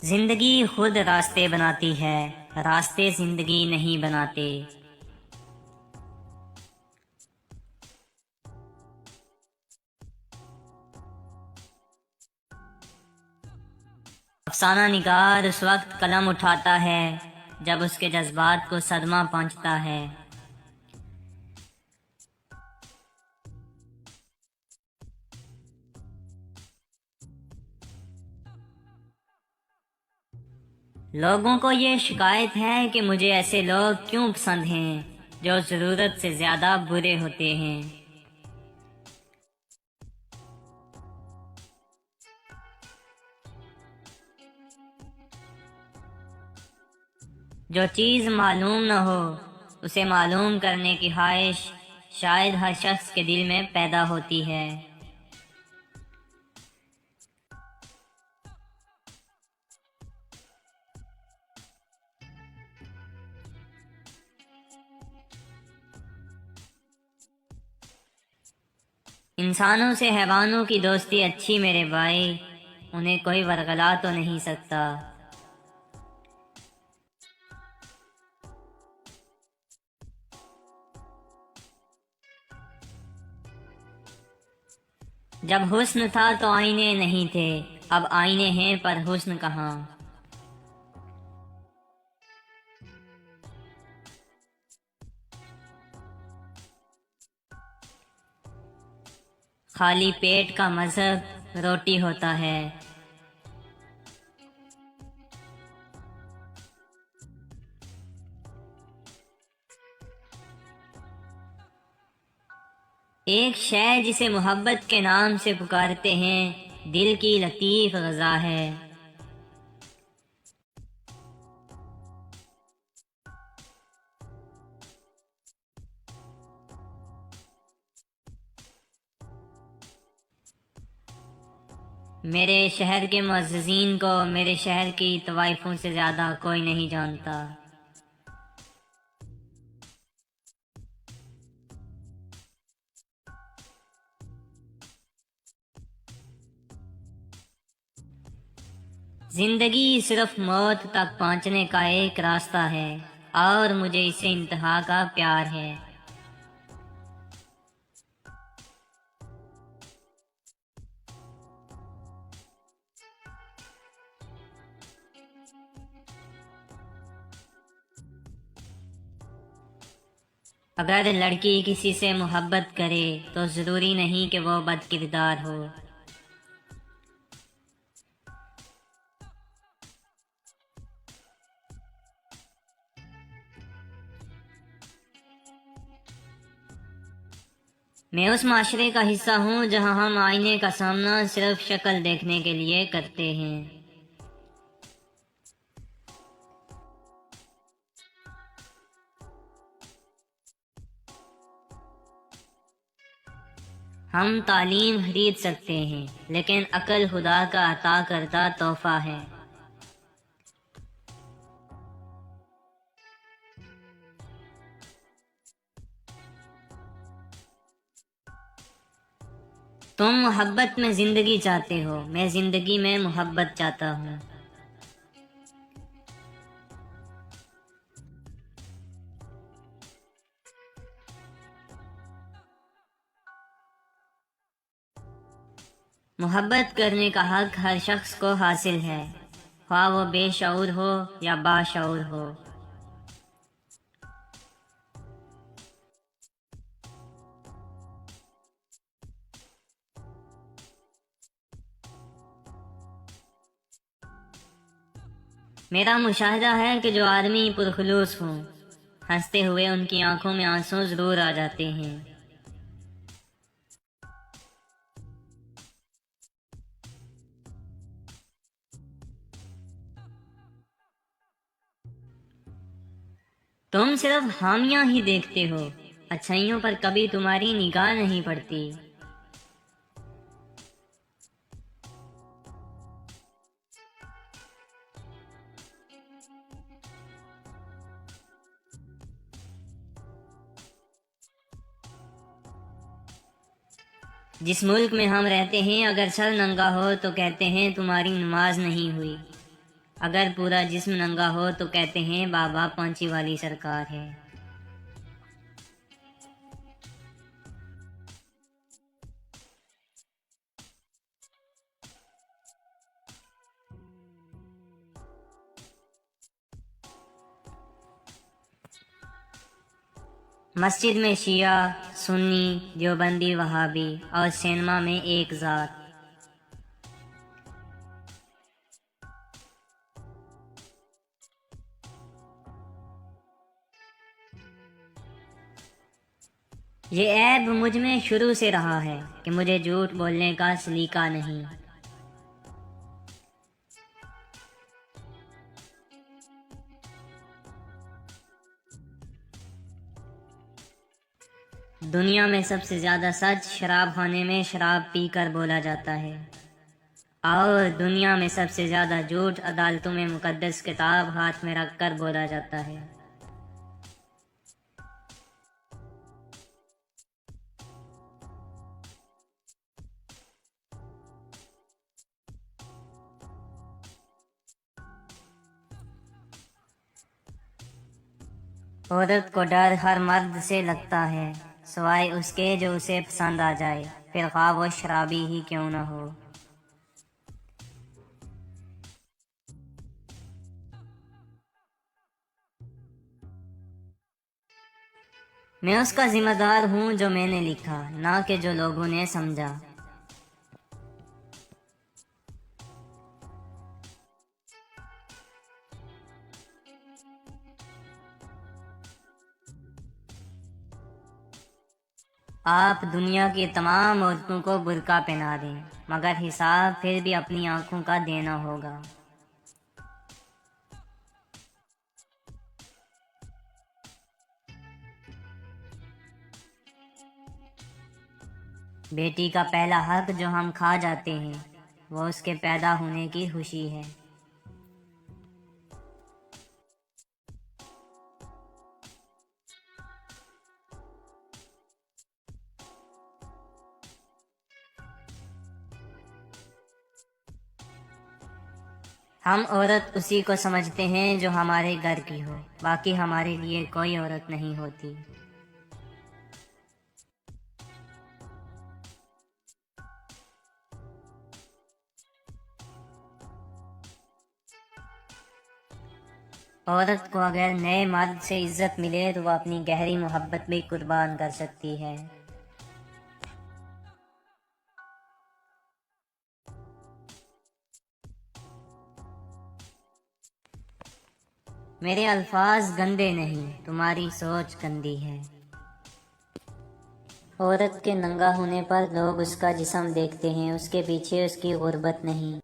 जिंदगी खुद रास्ते बनाती है, रास्ते जिंदगी नहीं बनाते। अफसाना निगार उस वक्त कलम उठाता है जब उसके जज्बात को सदमा पहुंचता है। लोगों को ये शिकायत है कि मुझे ऐसे लोग क्यों पसंद हैं जो ज़रूरत से ज़्यादा बुरे होते हैं। जो चीज़ मालूम न हो उसे मालूम करने की ख्वाहिश शायद हर शख्स के दिल में पैदा होती है। इंसानों से हैवानों की दोस्ती अच्छी मेरे भाई, उन्हें कोई वरगला तो नहीं सकता। जब हुस्न था तो आईने नहीं थे, अब आईने हैं पर हुस्न कहाँ। खाली पेट का मजहब रोटी होता है। एक शय जिसे मोहब्बत के नाम से पुकारते हैं, दिल की लतीफ़ ग़ज़ा है। मेरे शहर के मुअज़्ज़िज़ीन को मेरे शहर की तवाइफ़ों से ज़्यादा कोई नहीं जानता। जिंदगी सिर्फ मौत तक पहुंचने का एक रास्ता है और मुझे इसे इंतहा का प्यार है। अगर लड़की किसी से मोहब्बत करे तो ज़रूरी नहीं कि वो बदकिरदार हो। मैं उस माशरे का हिस्सा हूँ जहाँ हम आईने का सामना सिर्फ शक्ल देखने के लिए करते हैं। हम तालीम खरीद सकते हैं, लेकिन अक्ल खुदा का अता करता तोहफा है। तुम मोहब्बत में जिंदगी चाहते हो, मैं जिंदगी में मोहब्बत चाहता हूँ। मोहब्बत करने का हक हर शख्स को हासिल है, ख्वाह वो बेशऊर हो या बाशऊर हो। मेरा मुशाहिदा है कि जो आदमी पुरखुलूस हों, हंसते हुए उनकी आंखों में आंसू जरूर आ जाते हैं। तुम सिर्फ हामियां ही देखते हो, अच्छाइयों पर कभी तुम्हारी निगाह नहीं पड़ती। जिस मुल्क में हम रहते हैं, अगर सर नंगा हो तो कहते हैं तुम्हारी नमाज नहीं हुई। अगर पूरा जिस्म नंगा हो तो कहते हैं बाबा पहुंची वाली सरकार है। मस्जिद में शिया, सुन्नी, देवबंदी, वहाबी और सिनेमा में एक ज़ात। ये ऐब मुझ में शुरू से रहा है कि मुझे झूठ बोलने का सलीका नहीं। दुनिया में सबसे ज्यादा सच शराब खाने में शराब पीकर बोला जाता है, और दुनिया में सबसे ज्यादा झूठ अदालतों में मुकद्दस किताब हाथ में रखकर बोला जाता है। औरत को डर हर मर्द से लगता है, सिवाय उसके जो उसे पसंद आ जाए, फिर ख्वाह वो शराबी ही क्यों न हो। मैं उसका जिम्मेदार हूँ जो मैंने लिखा, ना कि जो लोगों ने समझा। आप दुनिया की तमाम औरतों को बुर्का पहना दें, मगर हिसाब फिर भी अपनी आंखों का देना होगा। बेटी का पहला हक जो हम खा जाते हैं वो उसके पैदा होने की खुशी है। हम औरत उसी को समझते हैं जो हमारे घर की हो, बाकी हमारे लिए कोई औरत नहीं होती। औरत को अगर नए मर्द से इज्जत मिले तो वह अपनी गहरी मोहब्बत भी कुर्बान कर सकती है। मेरे अल्फाज गंदे नहीं, तुम्हारी सोच गंदी है। औरत के नंगा होने पर लोग उसका जिस्म देखते हैं, उसके पीछे उसकी गुर्बत नहीं।